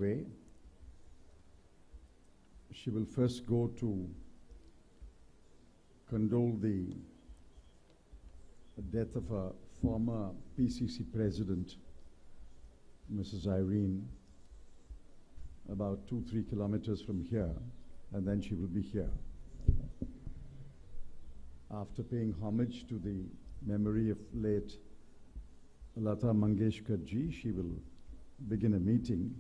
way. She will first go to condole the death of a former PCC president, Mrs. Irene, about 2-3 kilometers from here, and then she will be here. After paying homage to the memory of late Lata Mangeshkar ji, she will begin a meeting.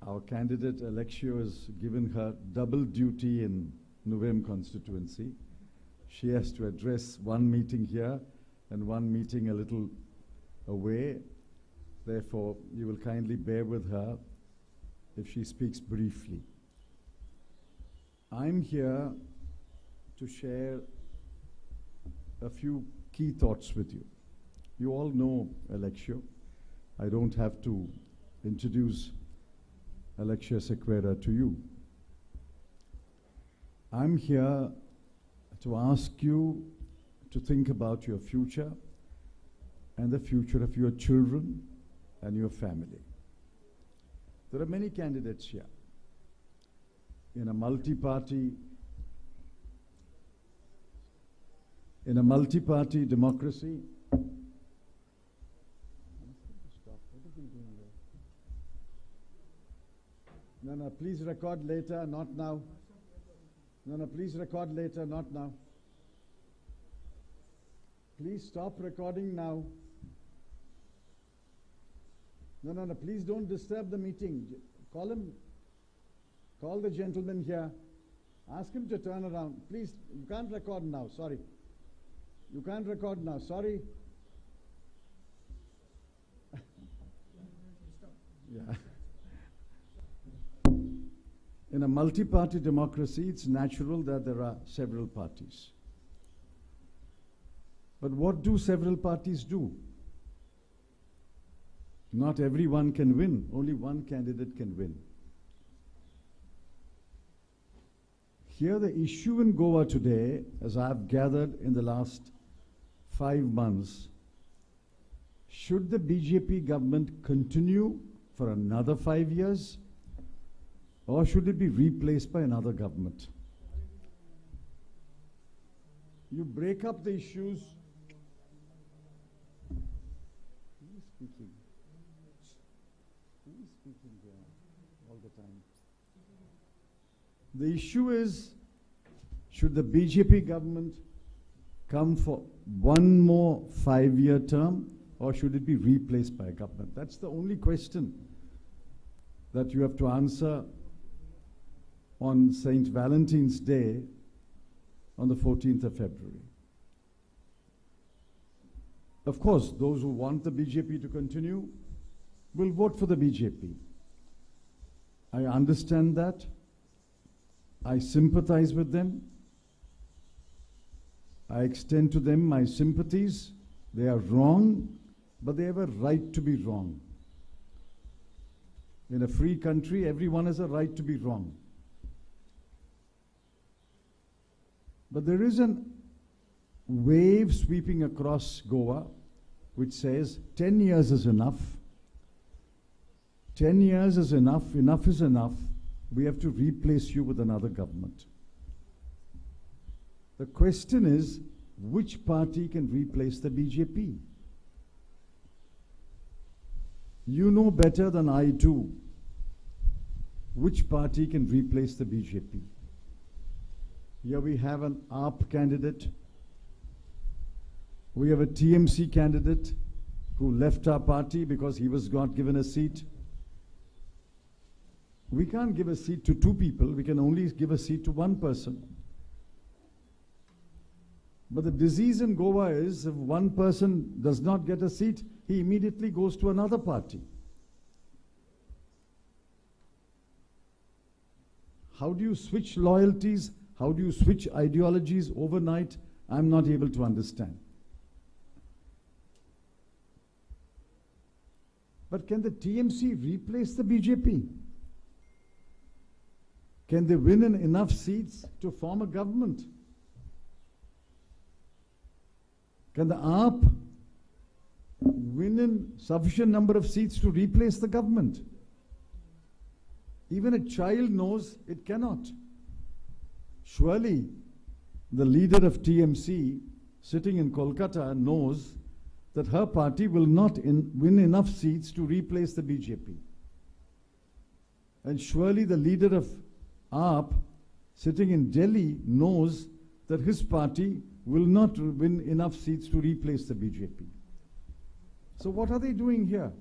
Our candidate Alexia has given her double duty in Nuvem constituency. She has to address one meeting here and one meeting a little away. Therefore, you will kindly bear with her if she speaks briefly. I'm here to share a few key thoughts with you. You all know Alexia. I don't have to introduce Alexia Sequeira to you. I'm here to ask you to think about your future and the future of your children and your family. There are many candidates here. In a multi-party democracy, No, please record later, not now. No, please record later, not now. Please stop recording now. No, please don't disturb the meeting. Call him. Call the gentleman here. Ask him to turn around. Please, you can't record now, sorry. You can't record now, sorry. Yeah. In a multi-party democracy, it's natural that there are several parties. But what do several parties do? Not everyone can win. Only one candidate can win. Here, the issue in Goa today, as I've gathered in the last 5 months, should the BJP government continue for another 5 years? Or should it be replaced by another government? You break up the issues. Who is speaking? Who is speaking there all the time? The issue is, should the BJP government come for one more 5-year term, or should it be replaced by a government? That's the only question that you have to answer on St. Valentine's Day on the 14th of February. Of course, those who want the BJP to continue will vote for the BJP. I understand that. I sympathize with them. I extend to them my sympathies. They are wrong, but they have a right to be wrong. In a free country, everyone has a right to be wrong. But there is a wave sweeping across Goa which says 10 years is enough. 10 years is enough. Enough is enough. We have to replace you with another government. The question is, which party can replace the BJP? You know better than I do which party can replace the BJP. Here we have an AAP candidate. We have a TMC candidate who left our party because he was not given a seat. We can't give a seat to 2 people. We can only give a seat to 1 person. But the disease in Goa is, if one person does not get a seat, he immediately goes to another party. How do you switch loyalties? How do you switch ideologies overnight? I'm not able to understand. But can the TMC replace the BJP? Can they win enough seats to form a government? Can the AAP win in sufficient number of seats to replace the government. Even a child knows it cannot. Surely the leader of TMC sitting in Kolkata knows that her party will not win enough seats to replace the BJP. And surely the leader of AAP sitting in Delhi knows that his party will not win enough seats to replace the BJP. So what are they doing here?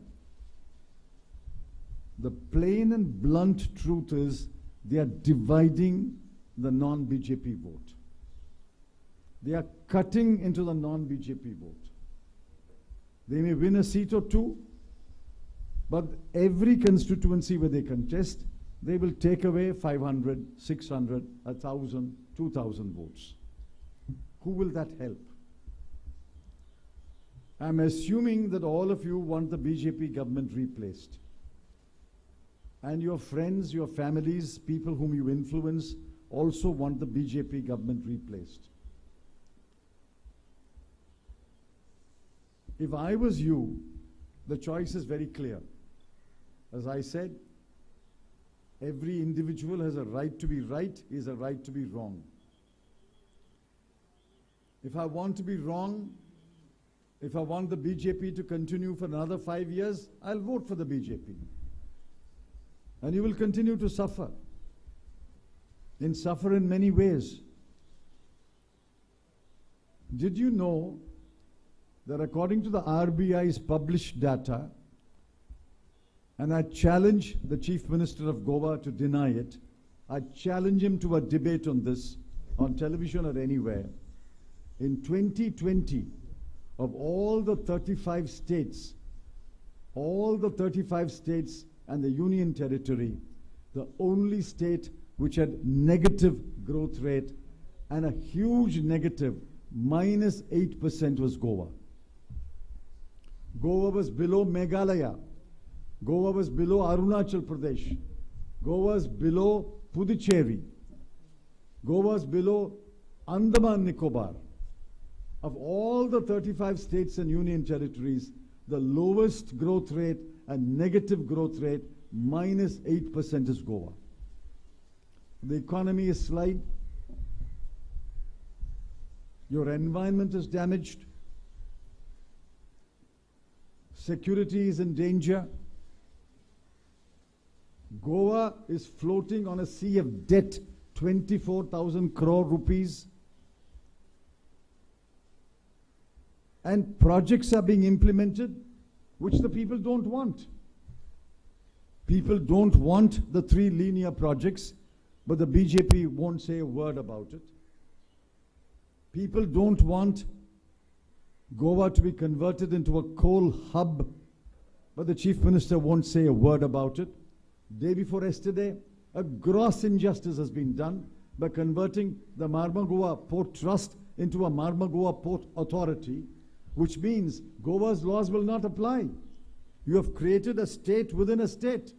The plain and blunt truth is they are dividing the non-BJP vote. They are cutting into the non-BJP vote. They may win a seat or two, but every constituency where they contest, they will take away 500, 600, 1,000, 2,000 votes. Who will that help? I'm assuming that all of you want the BJP government replaced. And your friends, your families, people whom you influence also want the BJP government replaced. If I was you, the choice is very clear. As I said, every individual has a right to be right, he has a right to be wrong. If I want to be wrong, if I want the BJP to continue for another 5 years, I'll vote for the BJP. And you will continue to suffer. And suffer in many ways. Did you know that according to the RBI's published data, and I challenge the Chief Minister of Goa to deny it, I challenge him to a debate on this, on television or anywhere. In 2020, of all the 35 states and the Union Territory, the only state which had negative growth rate and a huge negative, -8%, was Goa. Goa was below Meghalaya. Goa was below Arunachal Pradesh. Goa was below Puducherry. Goa was below Andaman Nicobar. Of all the 35 states and union territories, the lowest growth rate and negative growth rate, -8%, is Goa. The economy is slide. Your environment is damaged. Security is in danger. Goa is floating on a sea of debt, 24,000 crore rupees. And projects are being implemented which the people don't want. People don't want the 3 linear projects, but the BJP won't say a word about it. People don't want Goa to be converted into a coal hub, but the Chief Minister won't say a word about it. Day before yesterday, a gross injustice has been done by converting the Marmagua Port Trust into a Marmagua Port Authority, which means Goa's laws will not apply. You have created a state within a state.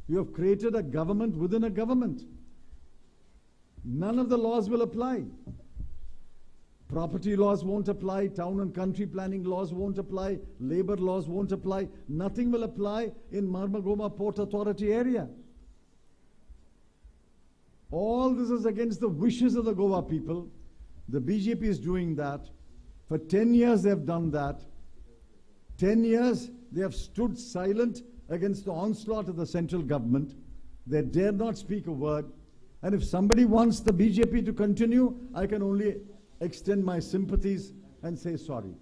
You have created a government within a government. None of the laws will apply. Property laws won't apply, town and country planning laws won't apply, labor laws won't apply. Nothing will apply in Marmagua Port Authority area. All this is against the wishes of the Goa people. The BJP is doing that. For 10 years they have done that. 10 years they have stood silent against the onslaught of the central government. They dare not speak a word. And if somebody wants the BJP to continue, I can only extend my sympathies and say sorry.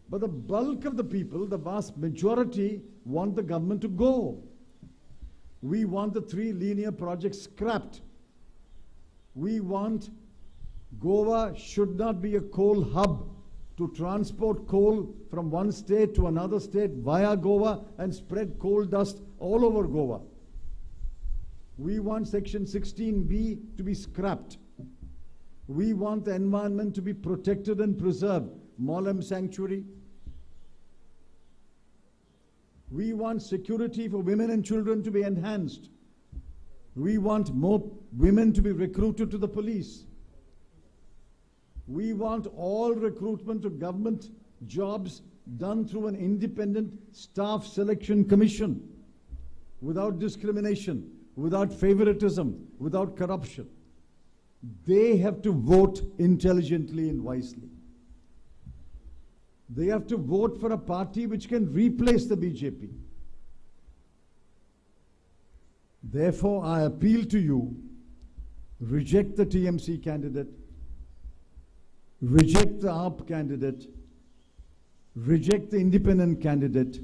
But the bulk of the people, the vast majority, want the government to go. We want the 3 linear projects scrapped. We want Goa should not be a coal hub to transport coal from one state to another state via Goa and spread coal dust all over Goa. We want Section 16B to be scrapped. We want the environment to be protected and preserved. Molam Sanctuary. We want security for women and children to be enhanced. We want more women to be recruited to the police. We want all recruitment to government jobs done through an independent staff selection commission, without discrimination, without favoritism, without corruption. They have to vote intelligently and wisely. They have to vote for a party which can replace the BJP. Therefore, I appeal to you, reject the TMC candidate, reject the AAP candidate, reject the independent candidate,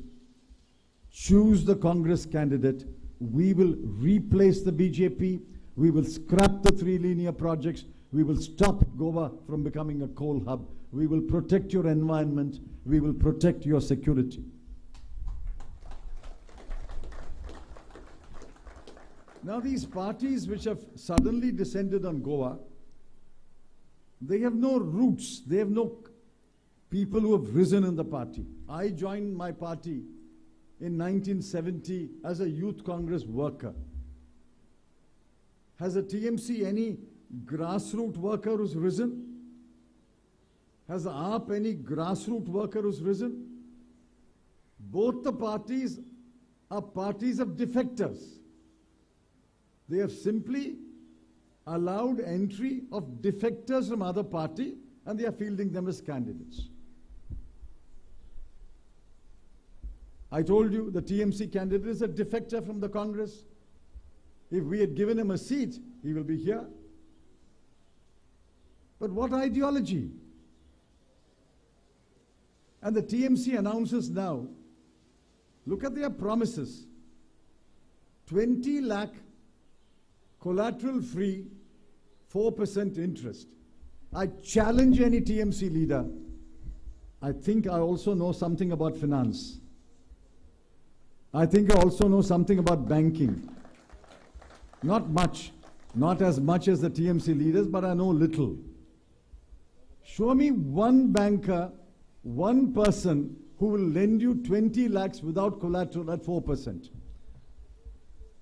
choose the Congress candidate. We will replace the BJP. We will scrap the 3 linear projects. We will stop Goa from becoming a coal hub. We will protect your environment. We will protect your security. Now these parties which have suddenly descended on Goa, they have no roots. They have no people who have risen in the party. I joined my party in 1970 as a youth Congress worker. Has a TMC any grassroots worker who's risen? Has the AAP any grassroots worker who's risen? Both the parties are parties of defectors. They have simply allowed entry of defectors from other party and they are fielding them as candidates. I told you the TMC candidate is a defector from the Congress. If we had given him a seat, he will be here. But what ideology? And the TMC announces now, look at their promises. 20 lakh collateral free, 4% interest. I challenge any TMC leader. I think I also know something about finance. I think I also know something about banking. Not much, not as much as the TMC leaders, but I know little. Show me one banker, one person who will lend you 20 lakhs without collateral at 4%.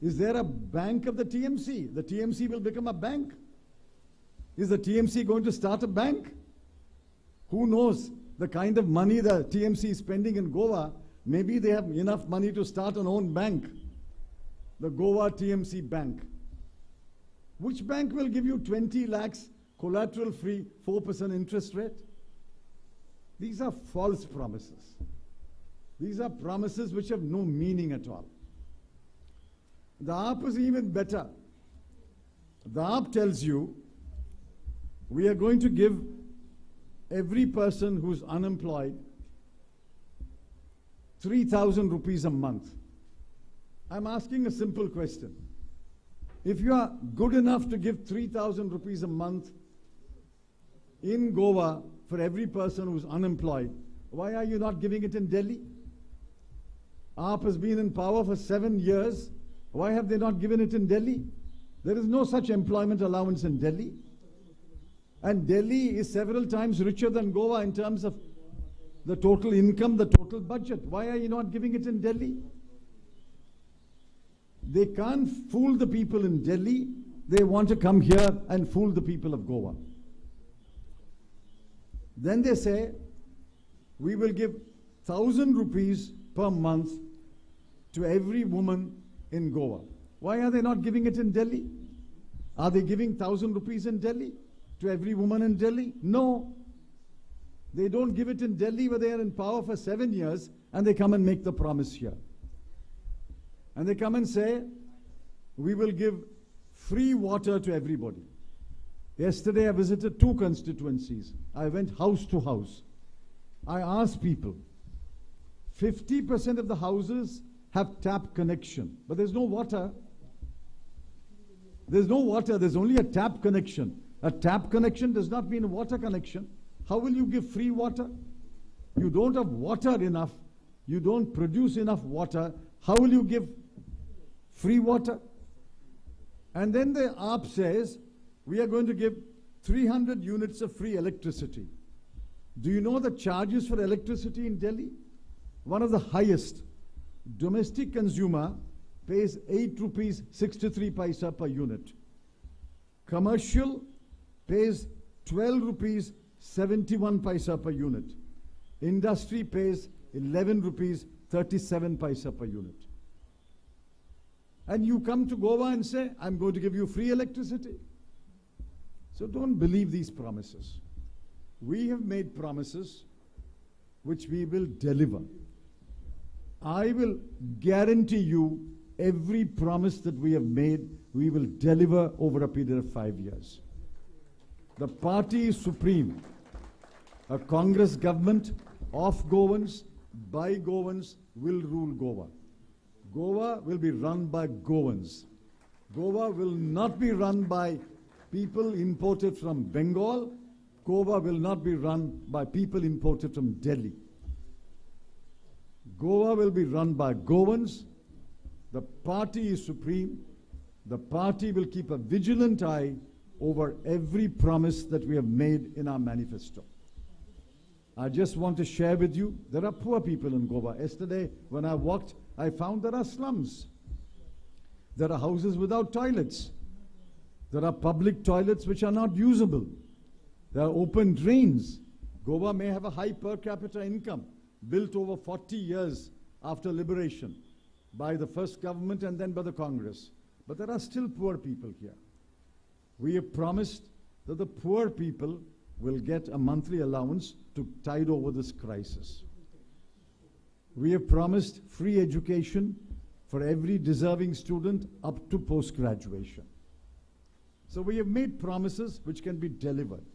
Is there a bank of the TMC? The TMC will become a bank. Is the TMC going to start a bank? Who knows the kind of money the TMC is spending in Goa? Maybe they have enough money to start an own bank. The Goa TMC Bank. Which bank will give you 20 lakhs collateral free 4% interest rate? These are false promises. These are promises which have no meaning at all. The AAP is even better. The AAP tells you, we are going to give every person who's unemployed 3,000 rupees a month. I'm asking a simple question. If you are good enough to give 3,000 rupees a month in Goa for every person who's unemployed, why are you not giving it in Delhi? AAP has been in power for 7 years. Why have they not given it in Delhi? There is no such employment allowance in Delhi. And Delhi is several times richer than Goa in terms of the total income, the total budget. Why are you not giving it in Delhi? They can't fool the people in Delhi. They want to come here and fool the people of Goa. Then they say, we will give 1,000 rupees per month to every woman in Goa. Why are they not giving it in Delhi? Are they giving 1,000 rupees in Delhi to every woman in Delhi? No. They don't give it in Delhi where they are in power for 7 years and they come and make the promise here. And they come and say, we will give free water to everybody. Yesterday I visited 2 constituencies. I went house to house. I asked people, 50% of the houses have tap connection, but there's no water. There's no water, there's only a tap connection. A tap connection does not mean a water connection. How will you give free water? You don't have water enough. You don't produce enough water. How will you give free water? And then the AAP says, we are going to give 300 units of free electricity. Do you know the charges for electricity in Delhi? One of the highest. Domestic consumer pays 8 rupees 63 paisa per unit. Commercial pays 12 rupees 71 paisa per unit. Industry pays 11 rupees 37 paisa per unit. And you come to Goa and say, I'm going to give you free electricity. So don't believe these promises. We have made promises which we will deliver. I will guarantee you every promise that we have made, we will deliver over a period of 5 years. The party is supreme. A Congress government of Goans, by Goans, will rule Goa. Goa will be run by Goans. Goa will not be run by people imported from Bengal. Goa will not be run by people imported from Delhi. Goa will be run by Goans. The party is supreme. The party will keep a vigilant eye over every promise that we have made in our manifesto. I just want to share with you, there are poor people in Goa. Yesterday, when I walked, I found there are slums. There are houses without toilets. There are public toilets which are not usable. There are open drains. Goa may have a high per capita income, built over 40 years after liberation by the first government and then by the Congress. But there are still poor people here. We have promised that the poor people will get a monthly allowance to tide over this crisis. We have promised free education for every deserving student up to post-graduation. So we have made promises which can be delivered.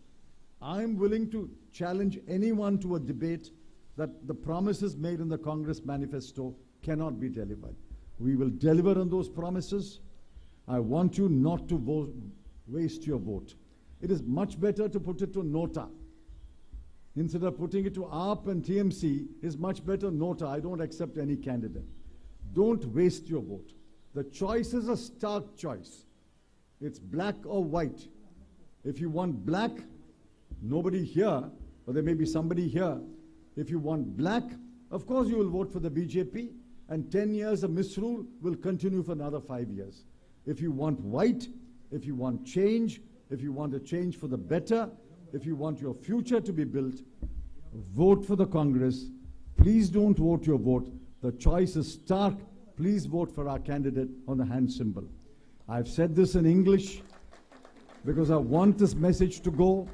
I am willing to challenge anyone to a debate that the promises made in the Congress manifesto cannot be delivered. We will deliver on those promises. I want you not to waste your vote. It is much better to put it to Nota. Instead of putting it to AAP and TMC, is much better Nota. I don't accept any candidate. Don't waste your vote. The choice is a stark choice. It's black or white. If you want black, nobody here, or there may be somebody here. If you want black, of course you will vote for the BJP, and 10 years of misrule will continue for another 5 years. If you want white, if you want change, if you want a change for the better, if you want your future to be built, vote for the Congress. Please don't vote your vote. The choice is stark. Please vote for our candidate on the hand symbol. I've said this in English because I want this message to go,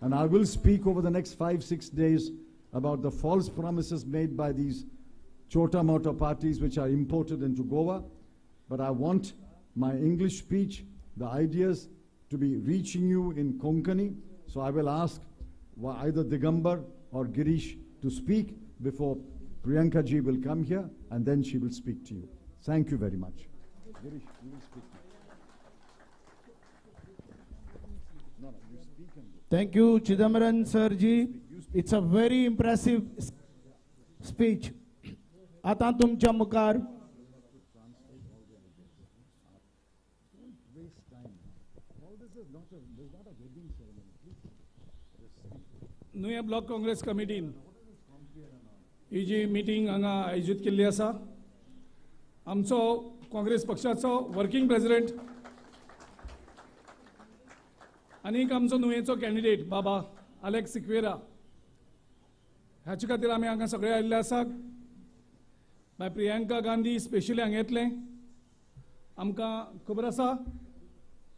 and I will speak over the next 5-6 days about the false promises made by these chota-mota parties which are imported into Goa. But I want my English speech, the ideas, to be reaching you in Konkani. So I will ask either Digambar or Girish to speak before Priyanka ji will come here, and then she will speak to you. Thank you very much. Girish, you will speak. No, you speak and go. Thank you, Chidambaran Sirji. It's a very impressive speech. Ata tumcha mukar. Nuvem block Congress कमिटीन ही जी meeting हांगा आयोजीत केल्ली आसा आमचो काँग्रेस पक्षाचो working president आनीक आमचो नुवेचो कॅन्डिडेट बाबा अलेक्स सिक्वेरा हाचे खातीर आमी हांगा सगळे आयिल्ले आसात बाय प्रियांका गांधी स्पेशली हांगा येतले आमकां खबर आसा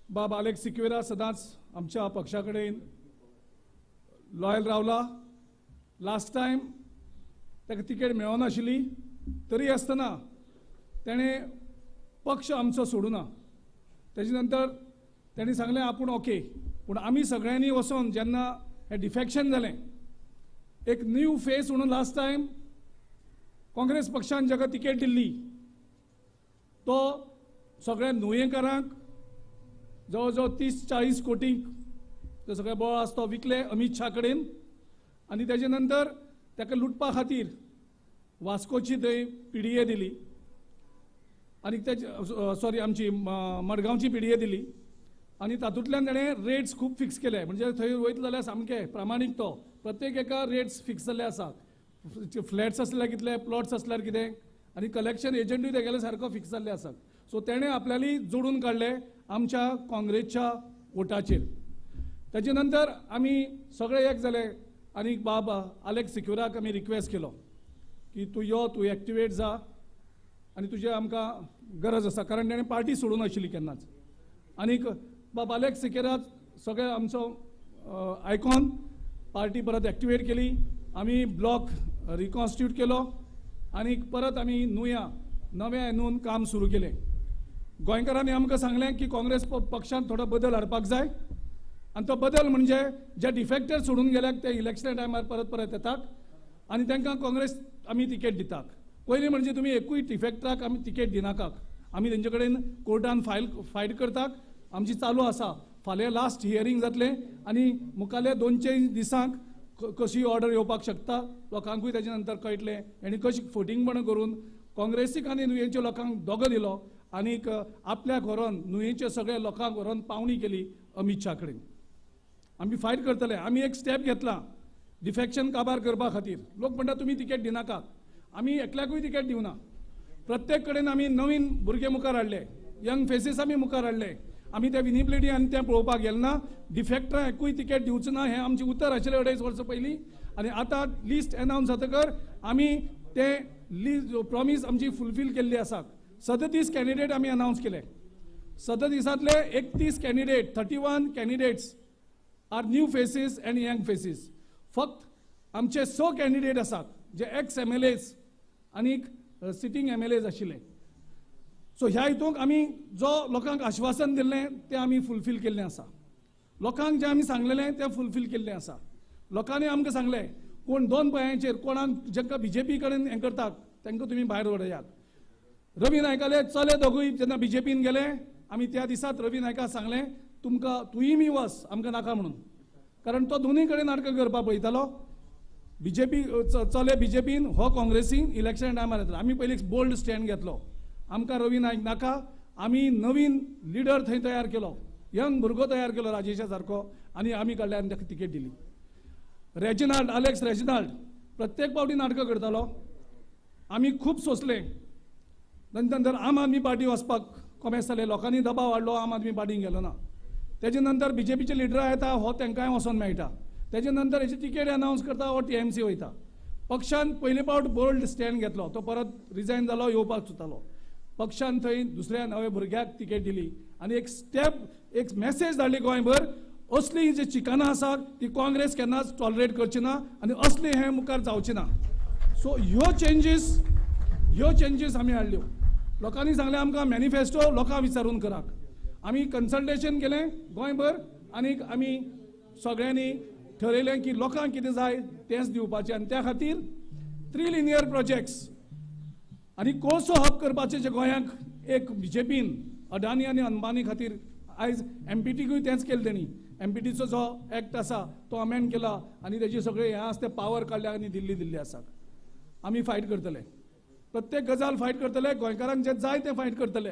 बाबा अलेक्स सिक्वेरा सदांच आमच्या पक्षा कडेन लॉयल रावला लास्ट टायम ताका तिकेट मेळनाशिल्ली तरी आसतना तेणें पक्ष आमचो सोडूना तेजे नंतर तेणें सांगलें आपूण ओके पूण आमी सगळ्यांनी वचोन जेन्ना हें डिफेक्शन जालें एक न्यू फेस म्हणून लास्ट टायम काँग्रेस पक्षान जाका तिकेट दिल्ली तो सगळ्या नुयेंकारांक जवळ जवळ 30-40 कोटींक ते सगळे बळ आसा तो विकले अमित शहा कडेन आनी तेजे नंतर ताका लुटपा खातीर वास्कोची थंय PDA दिली आनी तेजे सॉरी आमची मडगांवची PDA दिली आनी तातूंतल्यान ताणें रेट्स खूब फिक्स केले म्हणजे थंय वयतले जाल्यार सामकें प्रामाणीक तो प्रत्येक एका रेट्स फिक्स जाल्ले आसा फ्लॅट्स आसल्यार कितले प्लॉट्स आसल्यार कितें आनी कलेक्शन एजंटूय तेगेले सारको फिक्स जाल्ले आसात सो तेणें आपल्याली जोडून काडले आमच्या काँग्रेसच्या वोटाचेर तेजे नंतर आमी सगळे एक जाले आनी बाब आलेक्स सिक्युराक आमी रिक्वेस्ट केलो की तूं यो, तूं एक्टिवेट जा आनी तुजे आमकां गरज आसा, कारण ताणें पार्टी सोडून आशिल्ली केन्नाच. आनीक बाब आलेक्स सिक्युराक सगळे आमचो आयकॉन पार्टी परत एक्टिवेट केली. आमी ब्लॉक रिकॉन्स्टिट्यूट केलो आनी परत आमी नव्या हेतून काम सुरू केलें. गोंयकारांनी आमकां सांगलें की काँग्रेस पक्षांत थोडो बदल हाडपाक जाय आनी तो बदल म्हणजे जे डिफेक्टर सोडून गेल्याक ते इलेक्शना टायमार परत येतात आनी तांकां काँग्रेस आमी तिकेट दितात. पयलीं म्हणजे तुमी एकूय डिफेक्टराक आमी तिकेट दिनाकात. आमी तेंचे कडेन कोर्टान फायट करतात. आमची चालू आसा. फाल्यां लास्ट हियरींग जातलें आनी मुखाल्ल्या 2-3 दिसांक कशी ऑर्डर येवपाक शकता लोकांकूय तेजे नंतर कळटलें. आनी कशी फटींगपण करून काँग्रेसीक आनी नुयेच्या लोकांक दोगो दिलो आनीक आपल्याक व्हरोन नुयेच्या सगळ्या लोकांक व्हरोन पावणी केली अमित शा कडेन. आमी फायट करतले. आमी एक स्टेप घेतला डिफेक्शन काबार करपा खातीर. लोक म्हणटा तुमी तिकेट दिनाकात. आमी एकल्याकूय तिकेट दिवना. प्रत्येक कडेन आमी नवीन भुरगे मुखार हाडले, यंग फेसीस आमी मुखार हाडले. आमी त्या विनिबिलिटी आनी तें पळोवपाक गेले ना. डिफेक्टरां एकूय तिकेट दिवचो ना हें आमचें उतर आशिल्लें 2.5 वर्सां पयलीं. आनी आतां लिस्ट अनावन्स जातकर आमी तें प्रॉमीस आमची फुलफील केल्ली आसा. 37 कॅन्डिडेट आमी अनावन्स केले. 37तले 31 candidate 31 candidates are new faces and young faces. फक्त आमचे 6 कॅन्डिडेट आसात जे एक्स MLAs आनीक सिटींग MLAs आशिल्ले. सो ह्या हितूंक आमी जो लोकांक आश्वासन दिल्लें तें आमी फुलफील केल्लें आसा. लोकांक जें आमी सांगलेलें तें फुलफील केल्लें आसा. लोकांनी आमकां सांगलें कोण 2 पांयांचेर कोणाक जेंकां BJP कडेन हें करतात तांकां तुमी भायर उडयात. रवी नायकाले चले दोगूय जेन्ना BJPन गेले आमी त्या दिसात रवी नायकाक सांगलें तुमकां तुयी वस आमकां नाका म्हणून, कारण तो दोनूय कडेन नाटकां करपाक पळयतालो. चले BJPन हो काँग्रेसीन इलेक्शन टायमार येतलो. आमी पयलीं बोल्ड स्टँड घेतलो. आमकां रवी नायक नाका. आमी नवीन लिडर थंय तयार केलो, यंग भुरगो तयार केलो राजेशा सारको आनी आमी कडल्यान ताका तिकेट दिली. आलेक्स रेजिनाल्ड प्रत्येक फावटी नाटकां करतालो. आमी खूब सोंसले. नंतर आम आदमी पार्टी वचपाक कोमेस जालें. लोकांनी दबाव हाडलो, आम आदमी पार्टीन गेलो ना. तेजे नंतर BJPचे लिडरां येता हो तांकांय वचोन मेळटा. तेजे नंतर हेची तिकेट अनावन्स करता हो TMC वयता. पक्षान पयले फावट बोल्ड स्टँड घेतलो. तो परत रिजायन जालो, येवपाक सुतालो. पक्षान थंय दुसऱ्या नव्या भुरग्याक तिकेट दिली आनी एक मेसेज धाडली गोंयभर असली जी चिकानां आसात ती काँग्रेस केन्नाच टॉलरेट करची ना आनी असले हें मुखार जावचें ना. सो ह्यो चेंजीस आमी हाडल्यो. लोकांनी सांगलें आमकां मॅनिफेस्टो लोकांक विचारून करात. आमी कन्सल्टेशन केलें गोंयभर आनीक आमी सगळ्यांनी ठरयलें की लोकांक कितें जाय तेंच दिवपाचें आनी त्या खातीर 3 लिनियर प्रोजेक्ट्स आनी कोळसो हब करपाचें जे गोंयांक एक BJPन अडानी आनी अंबानी खातीर आयज MPTकूय तेंच केलें तेणी. MPTचो जो एक्ट आसा तो अमेंड केला आनी तेजी सगळे हें आसा ते पावर काडल्या आनी दिल्ली आसा. आमी फायट करतले. प्रत्येक गजाल फायट करतले. गोंयकारांक जें जाय तें फायट करतले.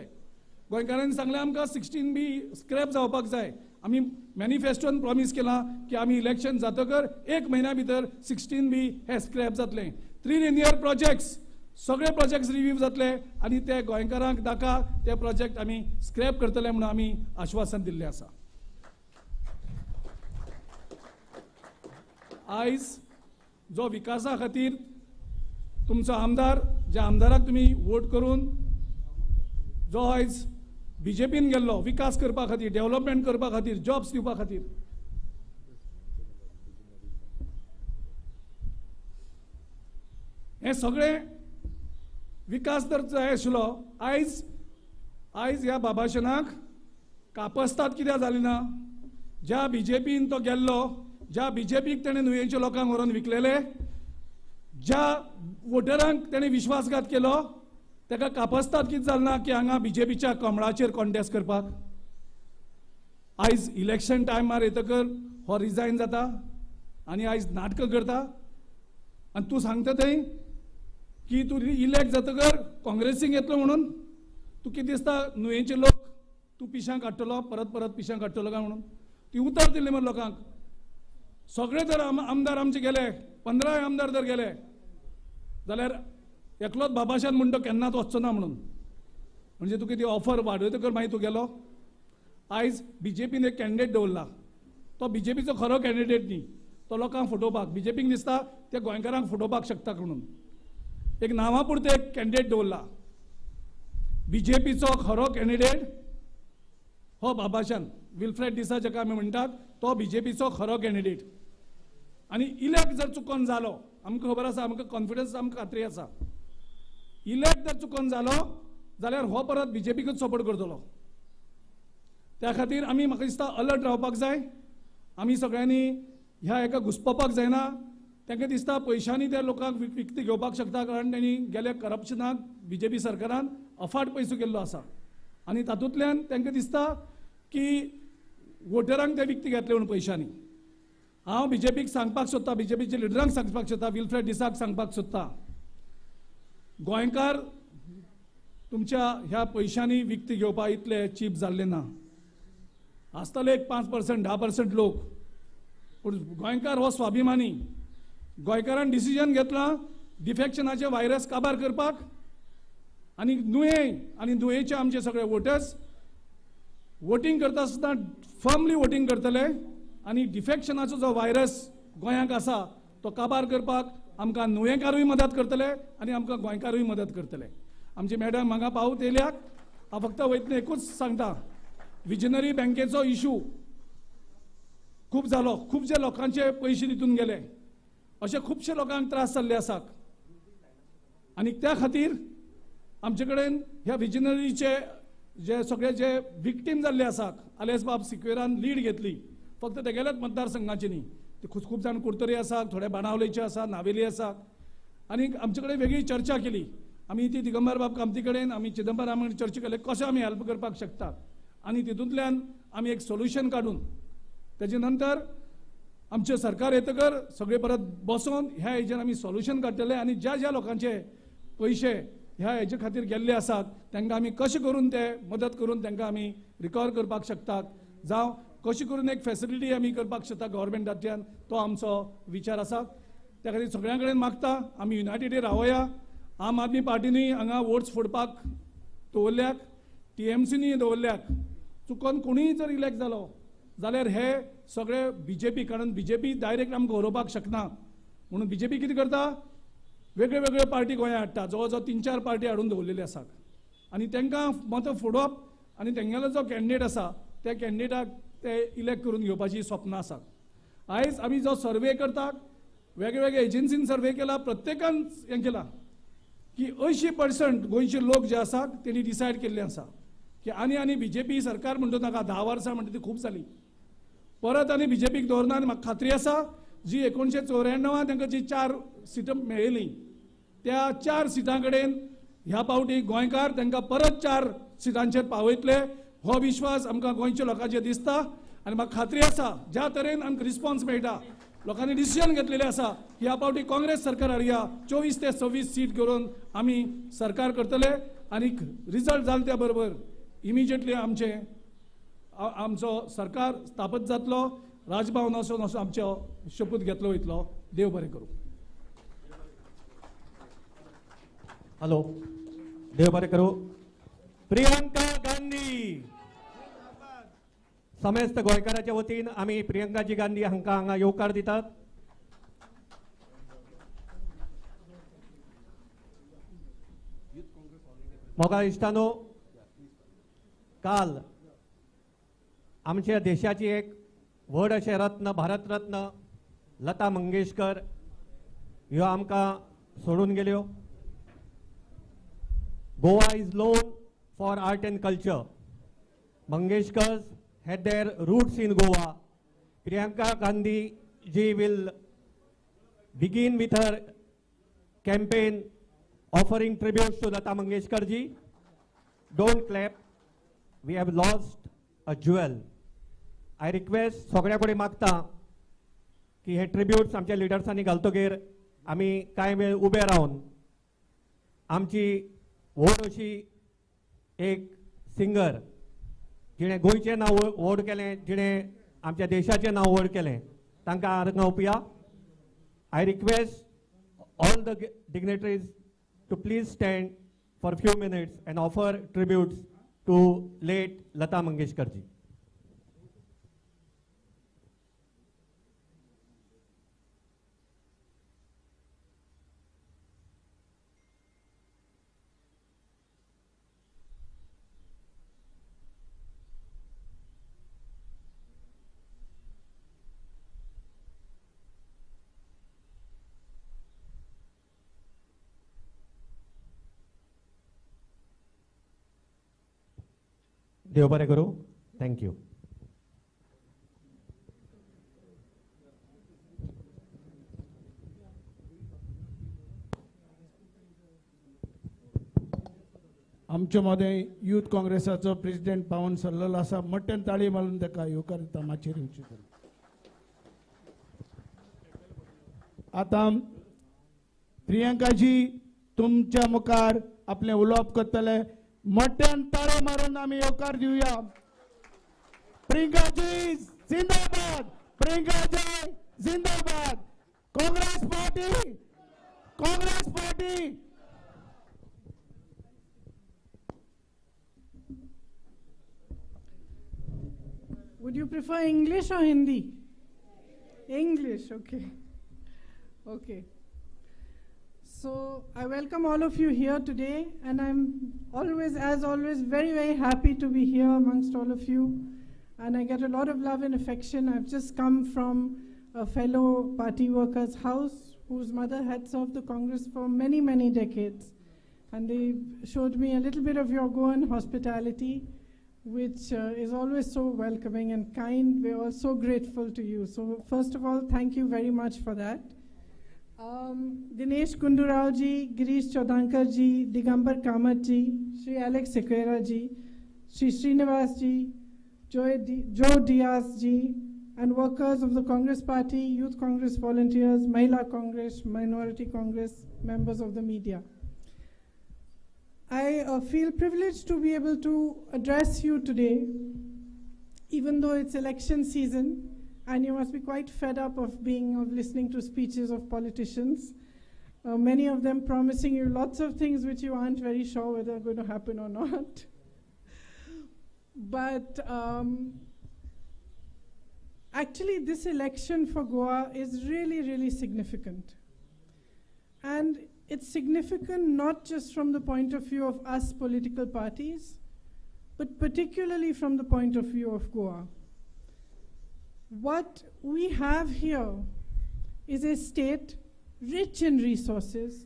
गोंयकारांनी सांगलें आमकां 16B स्क्रॅप जावपाक जाय. आमी मॅनिफेस्टोन प्रॉमीस केलां की आमी इलेक्शन जातकर 1 म्हयन्या भितर 16B हे स्क्रॅप जातलें. 3 लिनियर प्रोजेक्ट्स सगळे प्रोजेक्ट्स रिव्यू जातले आनी ते गोंयकारांक नाका ते प्रोजेक्ट आमी स्क्रॅप करतले म्हणून आमी आश्वासन दिल्लें आसा. आयज जो विकासा खातीर तुमचो आमदार ज्या आमदाराक तुमी वोट करून जो आयज BJPन गेल्लो विकास करपा खातीर, डेव्हलपमेंट करपा खातीर, जॉब्स दिवपा खातीर, हे सगळे विकास जर जाय आशिल्लो आयज ह्या बाबाशनाक कापस्ताद कित्याक जाली ना? ज्या BJPन तो गेल्लो, ज्या BJPक तेणें नुयेच्या लोकांक व्हरून विकलेले, ज्या वोटरांक तेणें विश्वासघात केलो ताका कापस्ताद कितें जालना की हांगा BJPच्या कमळाचेर कॉन्टेस्ट करपाक. आयज इलेक्शन टायमार येतकर हो रिजायन जाता आनी आयज नाटकां करता आनी तूं सांगता थंय की तूं इलेक्ट जातकर काँग्रेसीक येतलो म्हणून. तूं कितें दिसता नुयेचे लोक तूं पिश्यांक हाडटलो, परत पिश्यांक हाडटलो काय म्हणून? ती उतर दिल्ली मरे लोकांक. सगळे जर आमदार आमचे गेले, 15 आमदार जर गेले जाल्यार एकलोच बाबाशान म्हणटा केन्नाच वचचो ना म्हणून. म्हणजे तूं कितें ऑफर वाडयतकर मागीर तूं गेलो. आयज BJPन एक कॅन्डिडेट दवरला. तो BJPचो खरो कॅन्डिडेट न्ही. तो लोकांक फटोवपाक बीजेपीक दिसता ते गोंयकारांक फटोवपाक शकता म्हणून एक नांवा पुरते एक कॅन्डिडेट दवरला. बीजेपीचो खरो कॅन्डिडेट हो बाबाशान विल्फ्रेड डिसा जाका आमी म्हणटात तो बीजेपीचो खरो कॅन्डिडेट. आनी इलेक्ट जर चुकोन जालो आमकां खबर आसा, आमकां कॉन्फिडन्स आमकां खात्री आसा, इलेक्ट जर चुकोन जालो जाल्यार हो परत बीजेपीकूच सपोर्ट करतलो. त्या खातीर आमी म्हाका दिसता अलर्ट रावपाक जाय. आमी सगळ्यांनी ह्या एका घुस्पपाक जायना. तांकां दिसता पयशांनी ते लोकांक विकती घेवपाक शकता कारण त्यांनी गेल्या करप्शनाक बीजेपी सरकारान अफाट पयसो केल्लो आसा आनी तातूंतल्यान तांकां दिसता की वोटरांक ते विकती घेतले म्हणून पयशांनी. हांव बीजेपीक सांगपाक सोदता, बीजेपीच्या लिडरांक सांगपाक सोदता, विल्फ्रेड डिसाक सांगपाक सोदता, गोंयकार तुमच्या ह्या पयशांनी विकती घेवपाक इतले चीप जाल्ले ना. आसतले एक 5% 10% लोक, पूण गोंयकार हो स्वाभिमानी. गोंयकारान डिसिजन घेतला डिफेक्शनाचे व्हायरस काबार करपाक आनी नुयेचे आमचे सगळे वोटर्स वोटींग करता आसतना फर्मली वोटींग करतले आनी डिफेक्शनाचो जो व्हायरस गोंयांक आसा तो काबार करपाक आमकां नुयेकारूय मदत करतले आनी आमकां गोंयकारूय मदत करतले. आमचे मॅडम हांगा पावत येयल्यात. हांव फक्त वयतना एकूच सांगता, विजनरी बँकेचो इशू खूब जालो, खुबशे लोकांचे पयशे तितून गेले, अशे खुबशे लोकांक त्रास जाल्ले आसात आनी त्या खातीर आमचे कडेन ह्या विजनरीचे जे सगळे जे विक्टीम जाल्ले आसात, आलेस बाब सिक्वेरान लीड घेतली, फक्त तेगेल्याच मतदारसंघाची न्ही, ते खूब जाण कुर्तरी आसात, थोडे बाणावलेचे आसात, नावेली आसात. आनी आमचे कडेन वेगळी चर्चा केली. आमी ती दिगंबर बाब कामती कडेन आमी चिदंबराम कडेन चर्चा केली कशें आमी हेल्प करपाक शकतात आनी तितूंतल्यान आमी एक सोल्युशन काडून तेजे नंतर आमचे सरकार येतकर सगळे परत बसोन ह्या हेजेर आमी सोल्युशन काडटले आनी ज्या ज्या लोकांचे पयशे ह्या हेजे खातीर गेल्ले आसात तांकां आमी कशें करून ते मदत करून तांकां आमी रिकवर करपाक शकतात, जावं कशी करून एक फॅसिलिटी आमी करपाक शकता गव्हर्मेंटाच्यान, तो आमचो विचार आसा. त्या खातीर सगळ्यां कडेन मागता आमी युनायटेड रावया. आम आदमी पार्टीनूय हांगा वोट्स फोडपाक दवरल्यात, TMCनूय दवरल्यात. चुकोन कोणूय जर इलेक्ट जालो जाल्यार हे सगळे बीजेपी, कारण बीजेपी डायरेक्ट आमकां हरोवपाक शकना म्हणून बीजेपी कितें करता, वेगळे वेगळे पार्टी गोंयांत हाडटा, जवळ जवळ 3-4 पार्टी हाडून दवरलेले आसात आनी तांकां मतां फोडप आनी तेंगेलो जो कॅन्डिडेट आसा त्या कॅन्डिडेटाक ते इलेक्ट करून घेवपाची स्वप्नां आसात. आयज आमी जो सर्वे करतात, वेगवेगळ्या एजन्सीन सर्वे केला, प्रत्येकान हें केला की 80% गोंयचे लोक जे आसात तेणी डिसायड केल्ले आसा की आनी बीजेपी सरकार म्हणटो नाका, 10 वर्सां म्हणटा ती खूब जाली, परत आनी बीजेपीक दवरना. आनी म्हाका खात्री आसा जी 1994 तांकां जी 4 सिटां मेळिल्लीं त्या 4 सिटां कडेन ह्या पावटी गोंयकार तांकां परत 4 सिटांचेर पावयतले हो विश्वास आमकां गोंयच्या लोकांचेर दिसता. आनी म्हाका खात्री आसा ज्या तरेन आमकां रिस्पॉन्स मेळटा, लोकांनी डिसिजन घेतलेले आसा की ह्या पावटी काँग्रेस सरकार हाडया, 24 ते 26 सीट करून आमी सरकार करतले आनी रिजल्ट जाले त्या बरोबर इमिजिएटली आमचो सरकार स्थापत जातलो, राजभवनासून असो आमचो शपथ घेतलो वयतलो. देव बरें करूं. हॅलो, देव बरें करूं. प्रियंका गांधी, समेस्त गोंयकाराच्या वतीन आमी प्रियंकाजी गांधी हांकां येवकार दितात. मोगा इश्टानो, काल आमच्या देशाची एक व्हड अशें रत्न, भारतरत्न लता मंगेशकर ह्यो आमकां सोडून गेल्यो. Goa is known for art and culture. Mangeshkars had their roots in Goa. Priyanka Gandhi ji will begin with her campaign offering tributes to Lata Mangeshkar ji. Don't clap. We have lost a jewel. I request सगळ्या कडेन मागता की हे tributes आमच्या लिडर्सांनी घालतकीर आमी कांय वेळ ube Ravan आमची व्हड अशी एक सिंगर जिणें गोंयचें नांव व्हड केलें, जिणें आमच्या देशाचें नांव व्हड केलें, तांकां हांगा ओपया. I request all the dignitaries to please stand for few minutes and offer tributes to late Lata Mangeshkar ji. देव बरें करूं. Thank you. आमचे मदें यूथ काँग्रेसाचो प्रेसिडेंट पावन सरलेलो आसा. मोठ्यान ताळी मारून ताका येवकार दिता. माचयेर येवची करून. आतां प्रियंकाजी तुमच्या मुखार आपलें उलोवप करतले. मोठ्यान ताळे मारून आमी येवकार दिवया. प्रियंकाजी जिंदाबाद. प्रियंकाजी जिंदाबाद. Congress party. Congress party. Would you prefer English or Hindi? English, okay. Okay. So I welcome all of you here today, and I'm always, as always, very, very happy to be here amongst all of you. And I get a lot of love and affection. I've just come from a fellow party worker's house whose mother had served the Congress for many, many decades. And they showed me a little bit of your Goan hospitality, which is always so welcoming and kind. We're all so grateful to you. So first of all, thank you very much for that. Dinesh Gundurao ji, Girish Chodhankar ji, Digambar Kamath ji, Shri Alex Sequeira ji, Shri Srinivas ji, Joe Diaz ji, and workers of the Congress Party, Youth Congress volunteers, Mahila Congress, Minority Congress, members of the media. I feel privileged to be able to address you today, even though it's election season, and you must be quite fed up of listening to speeches of politicians, many of them promising you lots of things which you aren't very sure whether are going to happen or not. But actually, this election for Goa is really, really significant. And it's significant not just from the point of view of us political parties, but particularly from the point of view of Goa. What we have here is a state rich in resources,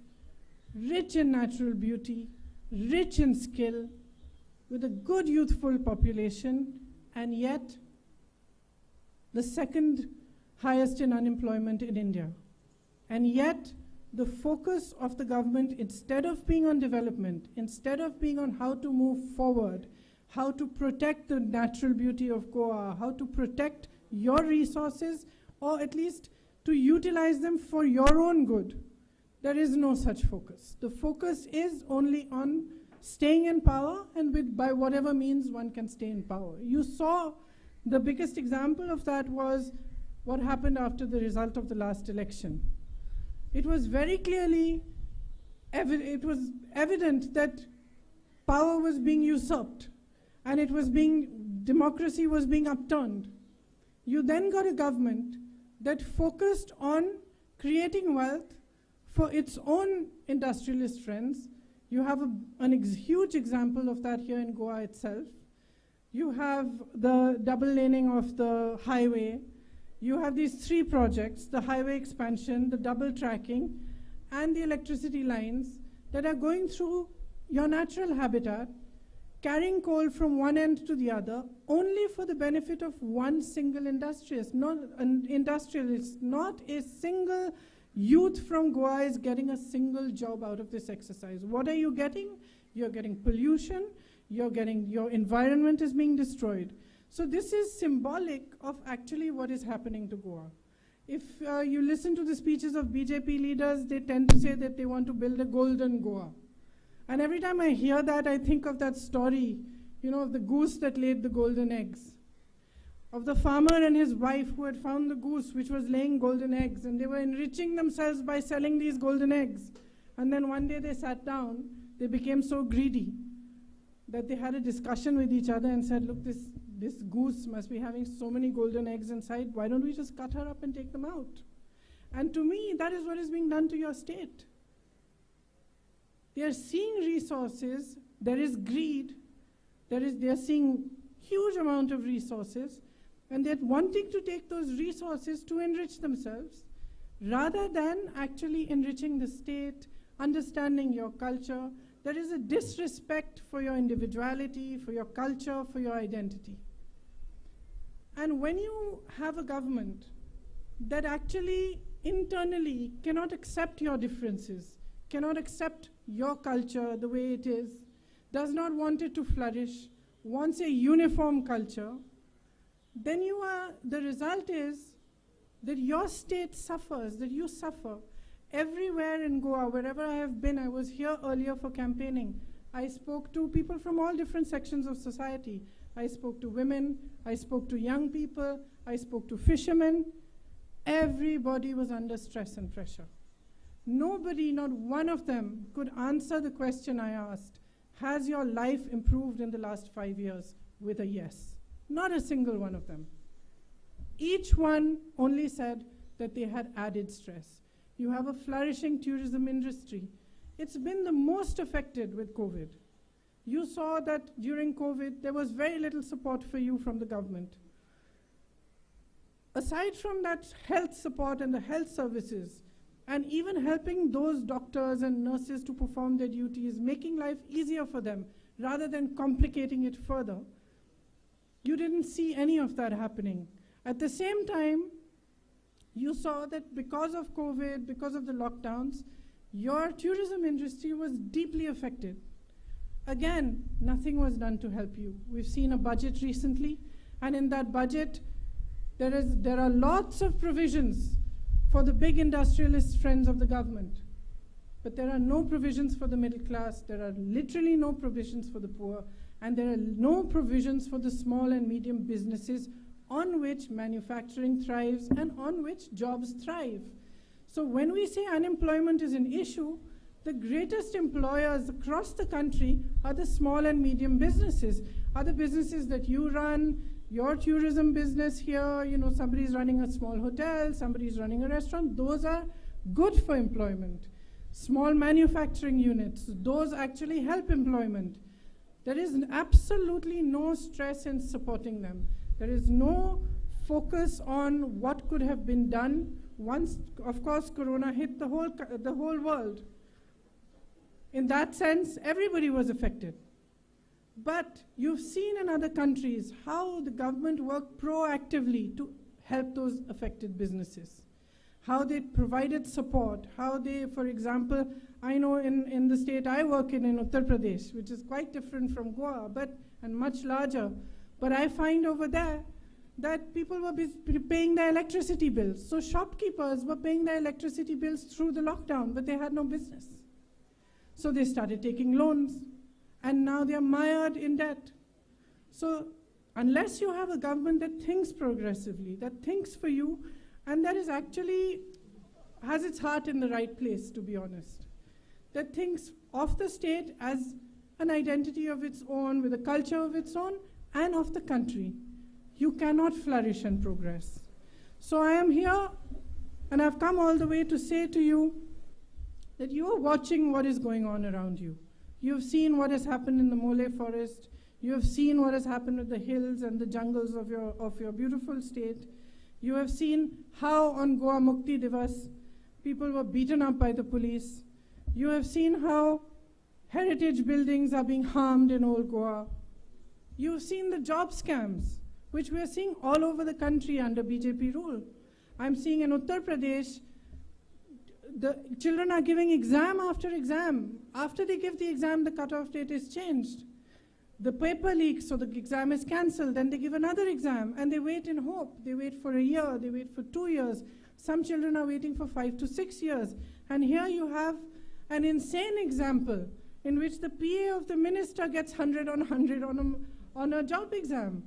rich in natural beauty, rich in skill, with a good youthful population, and yet the second highest in unemployment in India. And yet, the focus of the government, instead of being on development, instead of being on how to move forward, how to protect the natural beauty of Goa, how to protect your resources, or at least to utilize them for your own good, there is no such focus. The focus is only on staying in power, and by whatever means one can stay in power. You saw the biggest example of that was what happened after the result of the last election. It was very clearly evident that power was being usurped, and democracy was being upturned. You then got a government that focused on creating wealth for its own industrialist friends. You have a huge example of that here in Goa itself. You have the double laning of the highway. You have these three projects, the highway expansion, the double tracking, and the electricity lines that are going through your natural habitat, carrying coal from one end to the other, only for the benefit of one single industrialist. Not a single youth from Goa is getting a single job out of this exercise. What are you getting? You're getting pollution, your environment is being destroyed. So this is symbolic of actually what is happening to Goa. If you listen to the speeches of BJP leaders, they tend to say that they want to build a golden Goa. And every time I hear that, I think of that story, of the goose that laid the golden eggs. Of the farmer and his wife who had found the goose which was laying golden eggs, and they were enriching themselves by selling these golden eggs. And then one day they sat down, they became so greedy that they had a discussion with each other and said, look, this goose must be having so many golden eggs inside, why don't we just cut her up and take them out? And to me, that is what is being done to your state. They are seeing resources, there is greed, they are seeing huge amount of resources, and they're wanting to take those resources to enrich themselves, rather than actually enriching the state, understanding your culture, There is a disrespect for your individuality, for your culture, for your identity. And when you have a government that actually internally cannot accept your differences, cannot accept your culture the way it is, does not want it to flourish, wants a uniform culture, then the result is that your state suffers, that you suffer. Everywhere in Goa, wherever I have been, I was here earlier for campaigning. I spoke to people from all different sections of society. I spoke to women, I spoke to young people, I spoke to fishermen. Everybody was under stress and pressure. Nobody, not one of them, could answer the question I asked, has your life improved in the last 5 years, with a yes? Not a single one of them. Each one only said that they had added stress. You have a flourishing tourism industry. It's been the most affected with COVID. You saw that during COVID, there was very little support for you from the government. Aside from that health support and the health services, and even helping those doctors and nurses to perform their duties, making life easier for them, rather than complicating it further, you didn't see any of that happening. At the same time, you saw that because of COVID, because of the lockdowns, your tourism industry was deeply affected. Again, nothing was done to help you. We've seen a budget recently, and in that budget, there are lots of provisions for the big industrialist friends of the government. But there are no provisions for the middle class, there are literally no provisions for the poor, and there are no provisions for the small and medium businesses on which manufacturing thrives and on which jobs thrive. So when we say unemployment is an issue, the greatest employers across the country are the small and medium businesses, are the businesses that you run, your tourism business here, you know, somebody's running a small hotel, somebody's running a restaurant, those are good for employment. Small manufacturing units, those actually help employment. There is absolutely no stress in supporting them. There is no focus on what could have been done once, of course, Corona hit the whole world. In that sense, everybody was affected. But you've seen in other countries how the government worked proactively to help those affected businesses, how they provided support, how they, for example, I know in the state I work in Uttar Pradesh, which is quite different from Goa, and much larger, but I find over there that people were paying their electricity bills. So shopkeepers were paying their electricity bills through the lockdown, but they had no business. So they started taking loans, and now they're mired in debt. So unless you have a government that thinks progressively, that thinks for you, and that is actually has its heart in the right place, to be honest, that thinks of the state as an identity of its own, with a culture of its own, and of the country, you cannot flourish and progress. So I am here, and I've come all the way to say to you that you are watching what is going on around you. You've seen what has happened in the Mole forest. You have seen what has happened with the hills and the jungles of your beautiful state. You have seen how on Goa Mukti Divas, people were beaten up by the police. You have seen how heritage buildings are being harmed in old Goa. You've seen the job scams, which we are seeing all over the country under BJP rule. I'm seeing in Uttar Pradesh, the children are giving exam after exam. After they give the exam, the cutoff date is changed. The paper leaks, so the exam is cancelled. Then they give another exam, and they wait in hope. They wait for a year, they wait for 2 years. Some children are waiting for 5 to 6 years. And here you have an insane example in which the PA of the minister gets 100 on 100 on a job exam.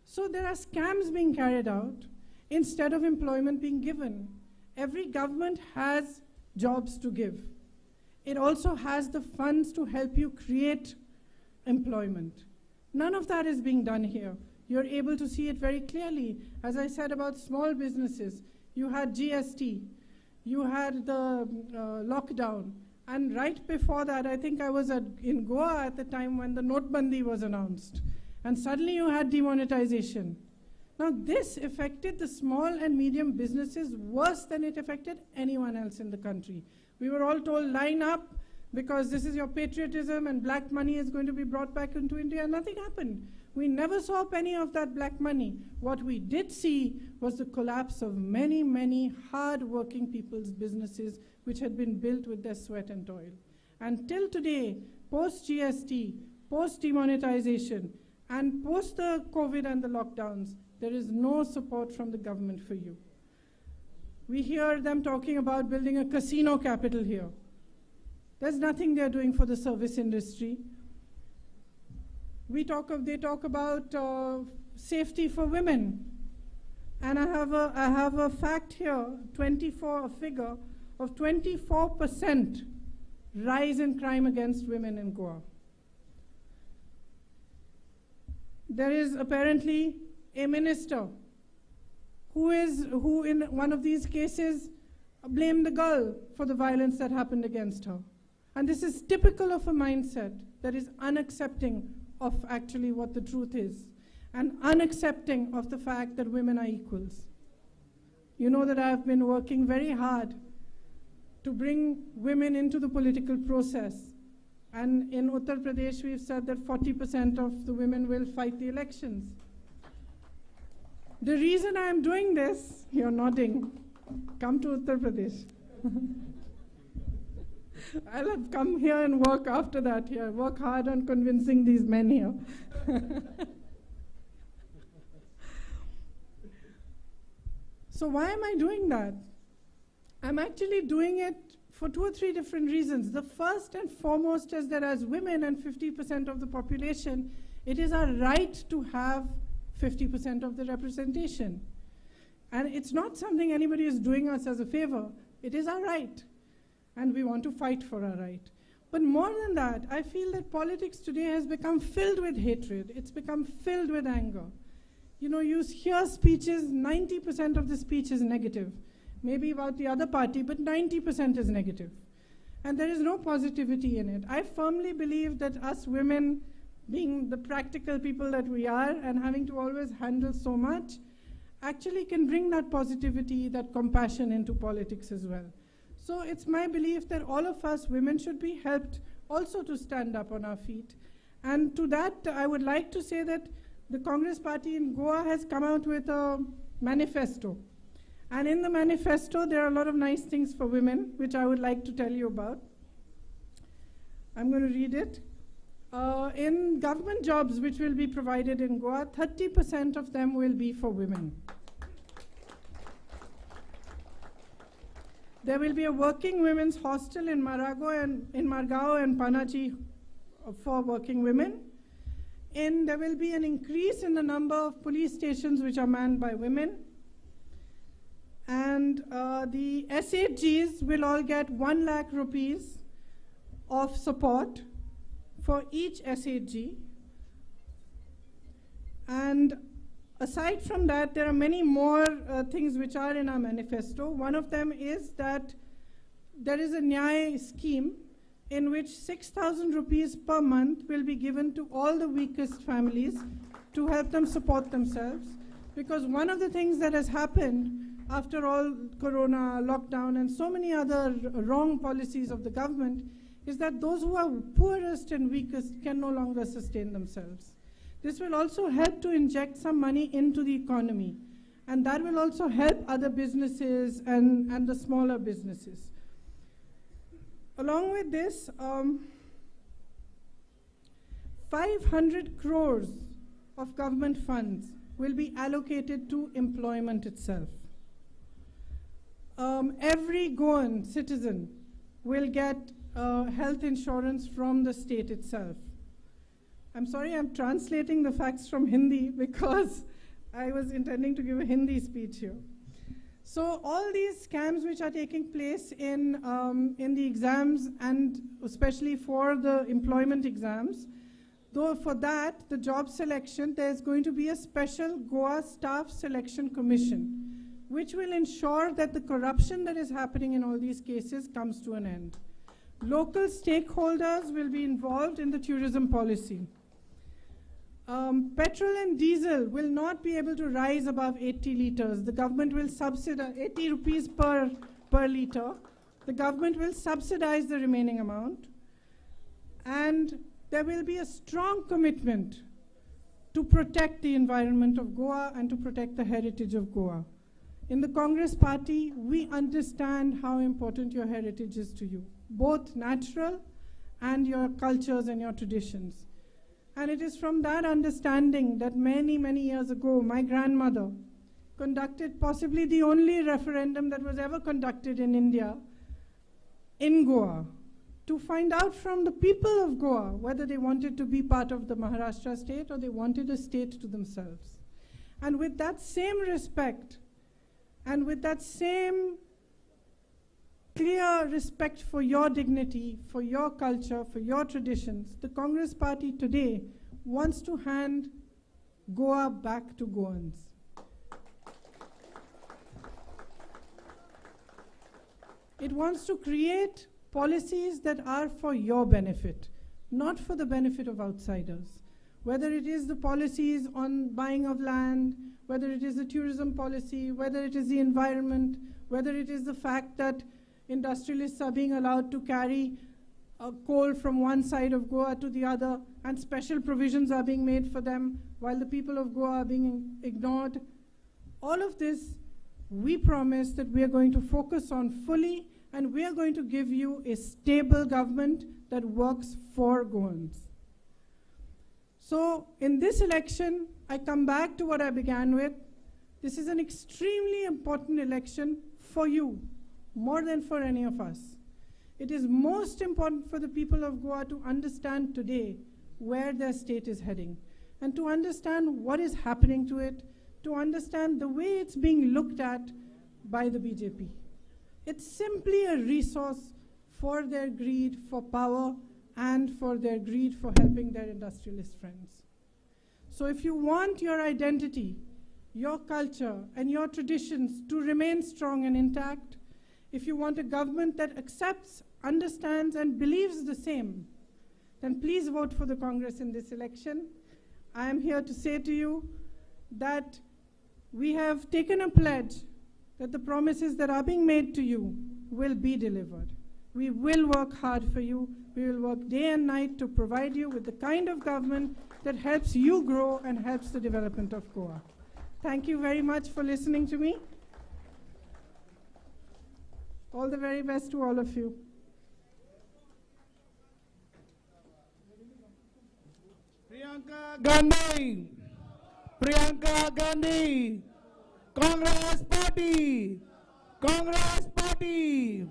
So there are scams being carried out instead of employment being given. Every government has jobs to give. It also has the funds to help you create employment. None of that is being done here. You're able to see it very clearly. As I said about small businesses, you had GST, you had the lockdown, and right before that, I think I was in Goa at the time when the Notbandi was announced, and suddenly you had demonetization. Now this affected the small and medium businesses worse than it affected anyone else in the country. We were all told, line up, because this is your patriotism and black money is going to be brought back into India. Nothing happened. We never saw a penny of that black money. What we did see was the collapse of many, many hard-working people's businesses which had been built with their sweat and toil. And till today, post-GST, post-demonetization, and post the COVID and the lockdowns, there is no support from the government for you. We hear them talking about building a casino capital here. There's nothing they're doing for the service industry. They talk about safety for women. And I have a fact here, a figure of 24% rise in crime against women in Goa. There is apparently a minister who in one of these cases blamed the girl for the violence that happened against her. And this is typical of a mindset that is unaccepting of actually what the truth is, and unaccepting of the fact that women are equals. You know that I've been working very hard to bring women into the political process. And in Uttar Pradesh, we've said that 40% of the women will fight the elections. The reason I'm doing this, you're nodding, come to Uttar Pradesh. I'll have come here and work after that here, work hard on convincing these men here. So why am I doing that? I'm actually doing it for 2 or 3 different reasons. The first and foremost is that as women and 50% of the population, it is our right to have 50% of the representation. And it's not something anybody is doing us as a favor. It is our right. And we want to fight for our right. But more than that, I feel that politics today has become filled with hatred. It's become filled with anger. You know, you hear speeches, 90% of the speech is negative. Maybe about the other party, but 90% is negative. And there is no positivity in it. I firmly believe that us women, being the practical people that we are and having to always handle so much, actually can bring that positivity, that compassion into politics as well. So it's my belief that all of us women should be helped also to stand up on our feet. And to that, I would like to say that the Congress party in Goa has come out with a manifesto. And in the manifesto, there are a lot of nice things for women, which I would like to tell you about. I'm going to read it. In government jobs which will be provided in Goa, 30% of them will be for women. There will be a working women's hostel in Margao and Panaji for working women. There will be an increase in the number of police stations which are manned by women. And the SHGs will all get 1 lakh rupees of support for each SHG. And aside from that, there are many more things which are in our manifesto. One of them is that there is a Nyay scheme in which 6,000 rupees per month will be given to all the weakest families to help them support themselves. Because one of the things that has happened after all corona, lockdown, and so many other wrong policies of the government is that those who are poorest and weakest can no longer sustain themselves. This will also help to inject some money into the economy. And that will also help other businesses and the smaller businesses. Along with this, 500 crores of government funds will be allocated to employment itself. Every Goan citizen will get health insurance from the state itself. I'm sorry, I'm translating the facts from Hindi because I was intending to give a Hindi speech here. So all these scams which are taking place in the exams, and especially for the employment exams, though for that, the job selection, there's going to be a special Goa Staff Selection Commission, which will ensure that the corruption that is happening in all these cases comes to an end. Local stakeholders will be involved in the tourism policy. Petrol and diesel will not be able to rise above 80 liters. The government will subsidize 80 rupees per liter. The government will subsidize the remaining amount. and there will be a strong commitment to protect the environment of Goa and to protect the heritage of Goa. In the Congress Party, we understand how important your heritage is to you, both natural and your cultures and your traditions. And it is from that understanding that many, many years ago, my grandmother conducted possibly the only referendum that was ever conducted in India, in Goa, to find out from the people of Goa whether they wanted to be part of the Maharashtra state or they wanted a state to themselves. And with that same respect, and with that same clear respect for your dignity, for your culture, for your traditions, the Congress Party today wants to hand Goa back to Goans. It wants to create policies that are for your benefit, not for the benefit of outsiders. Whether it is the policies on buying of land, whether it is the tourism policy, whether it is the environment, whether it is the fact that industrialists are being allowed to carry coal from one side of Goa to the other, and special provisions are being made for them while the people of Goa are being ignored. All of this, we promise that we are going to focus on fully, and we are going to give you a stable government that works for Goans. So in this election, I come back to what I began with. This is an extremely important election for you, more than for any of us. It is most important for the people of Goa to understand today where their state is heading, and to understand what is happening to it, to understand the way it's being looked at by the BJP. It's simply a resource for their greed for power and for their greed for helping their industrialist friends. So if you want your identity, your culture, and your traditions to remain strong and intact, if you want a government that accepts, understands, and believes the same, then please vote for the Congress in this election. I am here to say to you that we have taken a pledge that the promises that are being made to you will be delivered. We will work hard for you. We will work day and night to provide you with the kind of government that helps you grow and helps the development of Goa. Thank you very much for listening to me. All the very best to all of you. Priyanka Gandhi, Priyanka Gandhi, Congress Party, Congress Party.